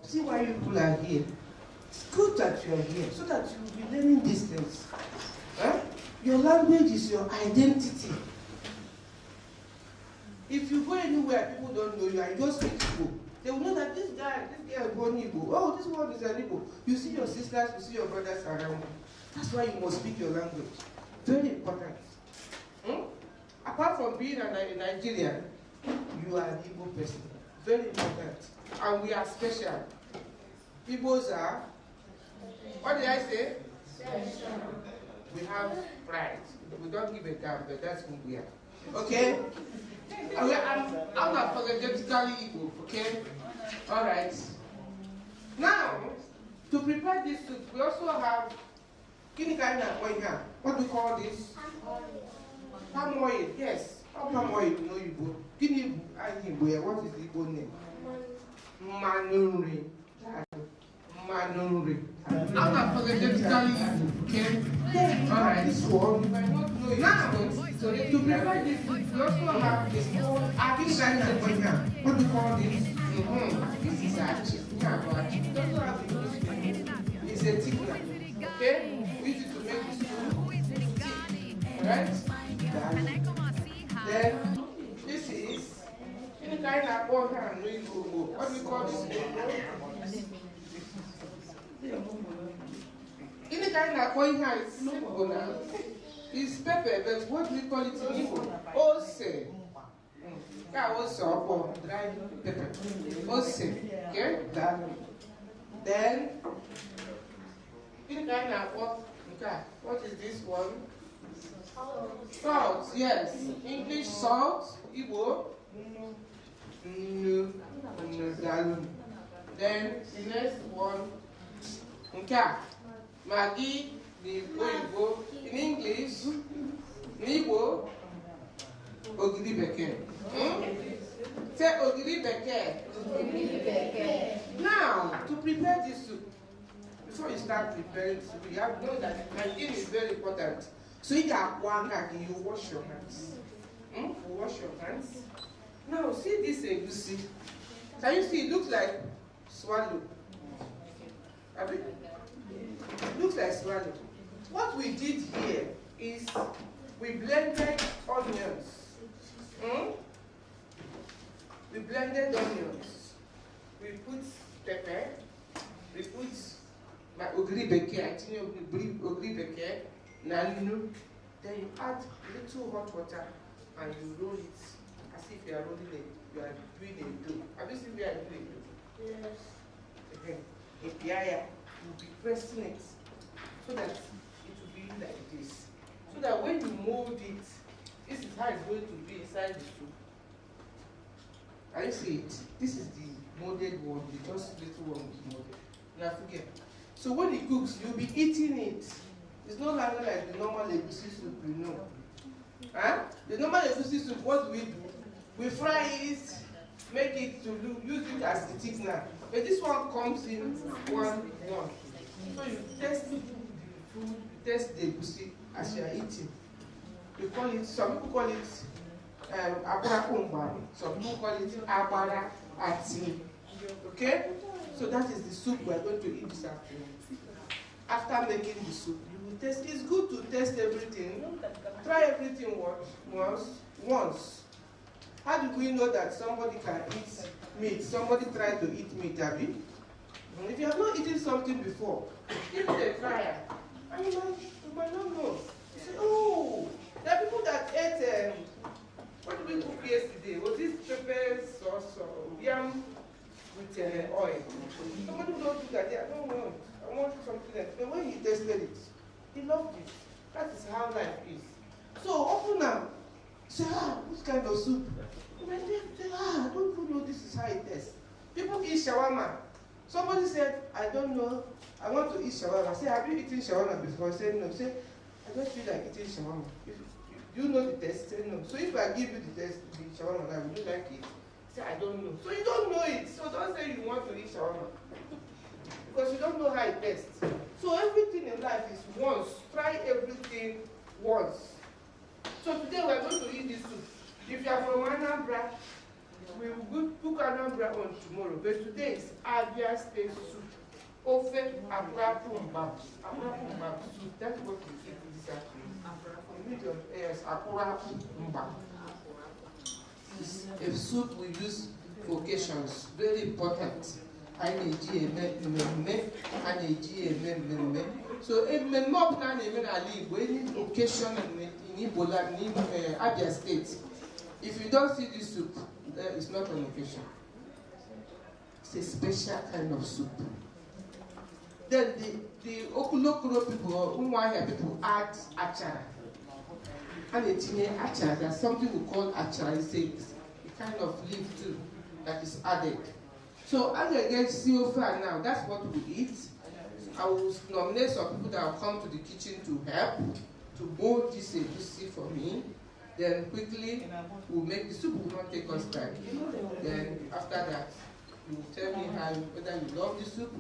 See why you people are here. It's good that you are here so that you will be learning these things. Huh? Your language is your identity. If you go anywhere, people don't know you, and you just speak Igbo. They will know that this guy is born Igbo. Oh, this one is an Igbo. You see your sisters, you see your brothers around you. That's why you must speak your language. Very important. Apart from being a Nigerian, you are an Igbo person. Very important. And we are special. Igbos are, what did I say? Special. We have pride. We don't give a damn, but that's who we are. Okay? I'm unapologetically Igbo, okay? Alright. Now, to prepare this soup, we also have what do we call this? Palm oil, yes. Palm oil, you know Igbo. What is the Igbo name? Manuri. Manuri. Unapologetically Igbo, okay? Alright, this one. Now, to prepare this, we also have this. What do you call this? This is a chicken. It's a chicken. Okay? We use it to make this soup. Alright? Then, this is any kind of what do we call this? Any kind of coin has it's pepper, but what do we call it in Igbo? Ose. Or dry pepper. Ose. Okay? Then, any kind of what is this one? Salt, yes. English salt, Igbo. Then the next one, Maggi, the Igbo. In English, Igbo, Ogiri Beke. Say Ogiri Beke. Now, to prepare this soup, before you start preparing soup, you have to know that hygiene is very important. So you wash your hands. You wash your hands. Now, see this egusi. Can you see? It looks like swallow. It looks like swallow. What we did here is we blended onions. We blended onions. We put pepper. We put my ogiri beke. I think ogiri beke. Nalinu. Then you add little hot water and you roll it as if you are rolling it. You are doing a dough. Have you seen me doing a dough? Yes. Okay. You'll be pressing it so that it will be like this. So that when you mold it, this is how it's going to be inside the soup. Can you see it? This is the molded one, the just little one is molded. Now forget. So when it cooks, you'll be eating it. It's no longer like the normal egusi soup, you know. Huh? The normal egusi soup, what do? We fry it, make it to use it as the thickener. But this one comes in one. So you test the food, you test the egusi as you are eating. We call it, some people call it abara kumba, some people call it abara ati. Okay? So that is the soup we are going to eat this afternoon. After making the soup, you will test. It's good to test everything. Try everything once. How do we know that somebody can eat meat? Somebody tried to eat meat, have you? If you have not eaten something before, give it a try. And you might not know. You say, oh, there are people that ate, what did we cook yesterday? Was this pepper sauce or yam with oil? Somebody will not do that. I don't want. I want something else. But when he tasted it, he loved it. That is how life is. So open up. Say, what kind of soup? My name say, I don't even know this is how it tastes. People eat shawarma. Somebody said, I don't know, I want to eat shawarma. I say, have you eaten shawarma before? I said, no. I say, I don't feel like eating shawarma. Do you know the taste? Say, no. So if I give you the taste, the shawarma, would you like it? Say, I don't know. So you don't know it. So don't say you want to eat shawarma. Because you don't know how it tastes. So everything in life is once. Try everything once. So today we are going to eat this soup. If you are from Anambra, we will cook Anambra on tomorrow, but today is Abia State soup. Ofe Akurapumba. Akurapumba soup. That's what we eat this afternoon. Yes, Akurapumba. It's a soup we use for occasions. Very important. So if me mob na name na live any occasion in Igbo land in Abia State, if you don't see this soup, it's not an occasion. It's a special kind of soup. Then the Okulokuro people or Umuahia people add achara. And it's achara. There's something we call achara. It's a kind of leaf too that is added. So as I get so far now, that's what we eat. I will nominate some people that will come to the kitchen to help to mold this egusi for me. Then quickly we'll make the soup. Will not take us time. Then after that, you will tell me how whether you love the soup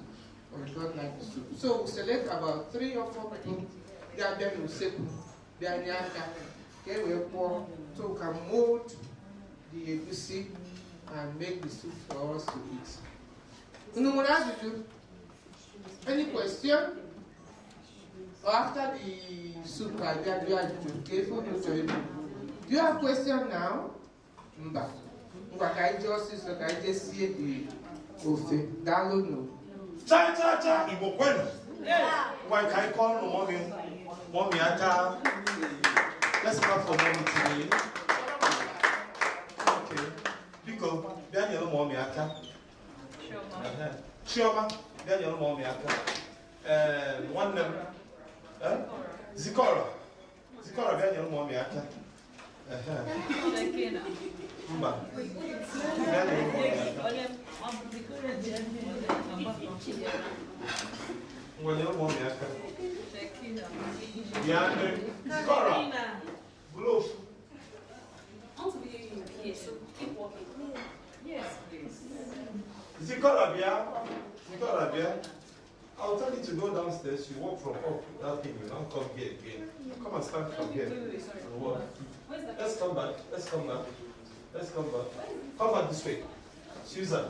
or you don't like the soup. So we'll select about 3 or 4 people. Then Usekwu, then Nyaka. Okay, we pour so we can mold the egusi and make the soup for us to eat. Any question? Or after the soup, do you have a question now? Just see the ofe. Download no. Cha, Igbo kwenu. Why can I call mommy aka? Let's clap for mommy today. Okay. Because Daniel mommy aka. Chioma. Daniel mommy aka. One name. Zikora. Daniel mommy aka. Mba. Daniel mommy aka. Zikora. Glove. I want to be here, so keep walking. Yes, please. Zikora Bia. I'll tell you to go downstairs. You walk from up that thing. You don't come here again. Come and stand from here. And walk. Let's come back. Come back this way. Susan.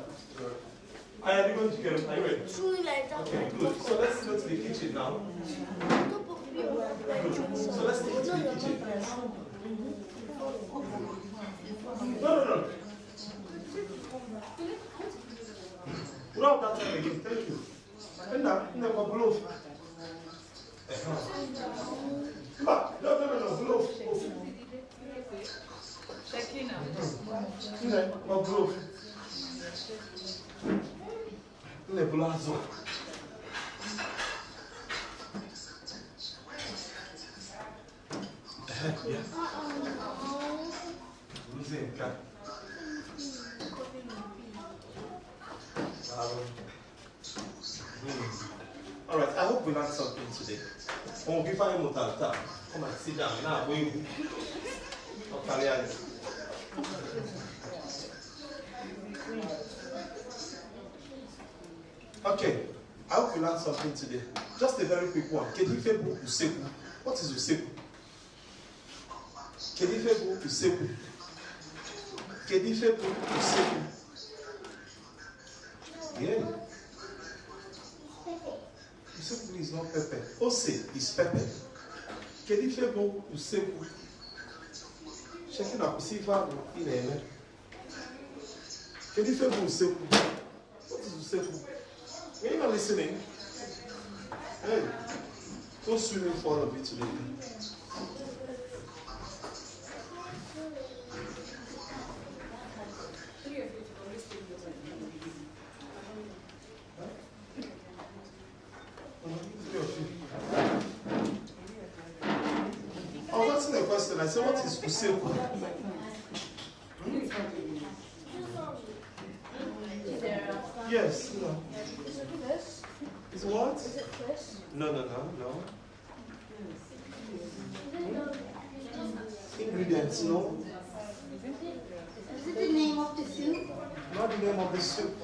Are you going to get him? Are you ready? Okay, good. So let's go to the kitchen now. Good. So let's take it to the kitchen. No. Rub that time again. Thank you. And now, glove. No, glove. No, glove. Le blazo. Yeah. All right, I hope we learned something today. Come and sit down. Now, okay, I hope we learned something today. Just a very quick one. Usekwu. What is Usekwu? Usekwu. Yeah. Usekwu is not pepper. Ose is pepper. Kedifebo Usekwu. Checking up, see if I'm in there. Kedifebo Usekwu. What is Usekwu? When you're not listening, hey, go swimming for all of you today. I was asking a question. I said, what is Usekwu? Yes. No. Is what? Is it fish? No. Ingredients, no. Is it the name of the soup? Not the name of the soup.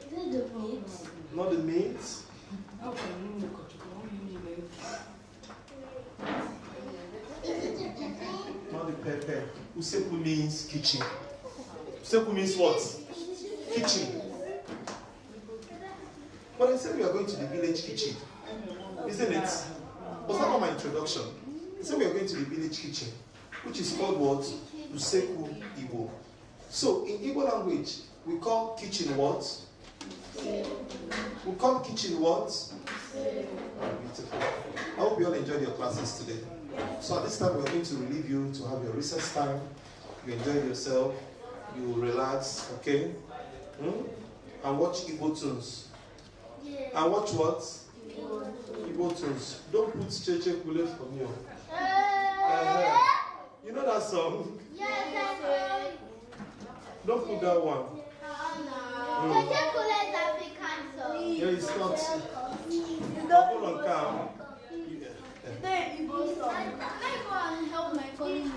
Is it the meat? Not the meat. Is it the pepper? Not the pepper. Usekwu means kitchen. Usekwu means what? Kitchen. When I said we are going to the village kitchen, isn't it? Was that not my introduction? I said we are going to the village kitchen, which is called what? Usekwu Igbo. So in Igbo language, we call kitchen what? We call kitchen what? Beautiful. I hope you all enjoyed your classes today. So at this time, we're going to relieve you to have your recess time. You enjoy yourself. You relax, okay? And watch Igbo tunes. And watch what? Igbo tunes. Don't put Cheche Kule for me. You know that song? Yes, Don't put that one. Cheche Kule is African song. Yeah, it's not. Hold on, calm. Help my colleague.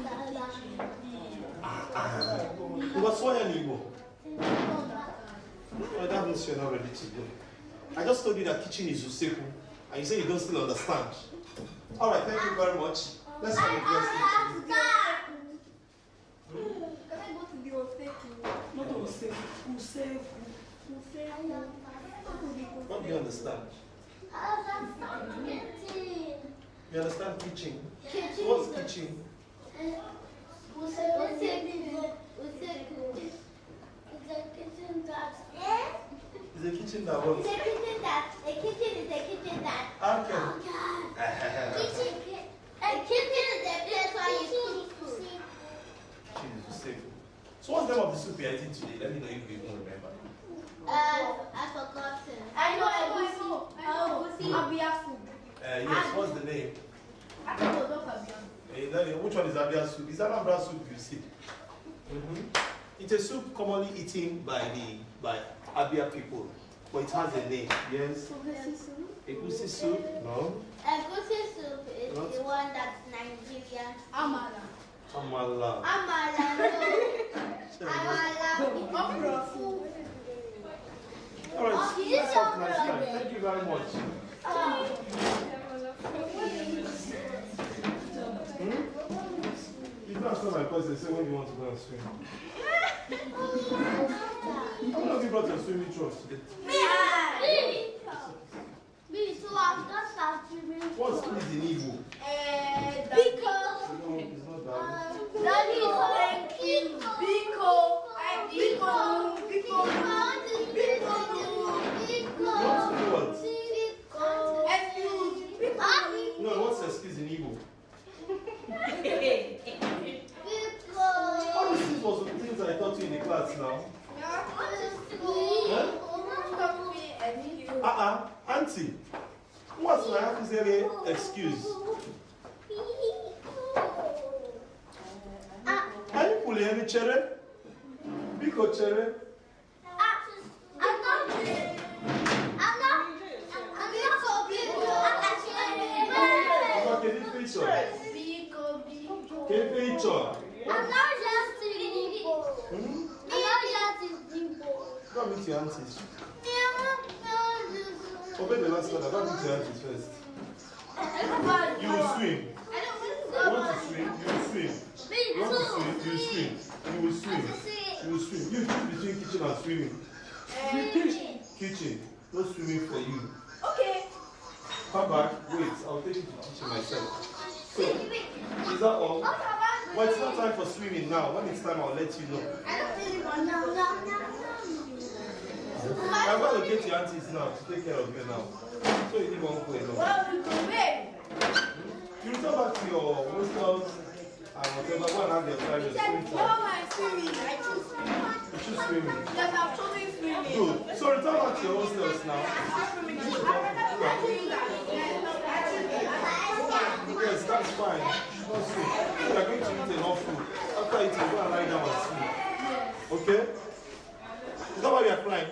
What's why an Igbo? Oh, that means you're not ready to go. I just told you that kitchen is Usekwu, and you say you don't still understand. All right, thank you very much. Let's have a blessed day. Can I go to the Usekwu? Not Usekwu. What do you understand? You understand kitchen? What's kitchen? It's a kitchen that. It's a kitchen that what? It's a kitchen that. A kitchen is a kitchen that. Okay. A kitchen is a place where you cook food. So what's the name of the soup you're eating today? Let me know if you even remember. I forgotten. I know. Abia food. Yes, what's the name? I don't know Abia. Which one is Abia soup? Is that Abia soup you see? It's a soup commonly eaten by Abia people, but it has a name. Yes. Egusi soup? No. Egusi soup is the one that's Nigerian. Amala. Amala. Amala, no. Amala. All right. Let's have a nice time. Thank you very much. You don't answer my question. Say when you want to go and swim. How many of you brought your swimming trunks today? Me, so I've got that swimming. What's in Igbo? Because. No, it's not that. That is What? No, what's excuse in Igbo? All these things was the things I taught you in the class now. Auntie, what's my accusatory excuse? Are you pulling any cherry? Biko cherry? I'm not just Igbo. Go meet your aunties. Obey the last order. Go meet your aunties first. You will swim. You want to swim? You will swim. You want to swim? You will swim. You will swim. You will swim. You choose between kitchen and swimming. Kitchen. No swimming for you. Okay. Come back. Wait. I'll take you to the kitchen myself. So, is that all? Well, it's not time for swimming now. When it's time, I'll let you know. I don't really want no. I'm going to get your aunties now to take care of you now. So you won't go alone. Well, we go where? You return back to your hostels and whatever. Go and have your time. Your swimming time. Swimming. I choose swimming. You choose swimming. Yes, I'm choosing swimming. Good. So return back to your hostels now. Yes, that's fine. No swim. You are going to eat enough food. After eating, go and lie down and sleep. Okay? Is that why you are crying?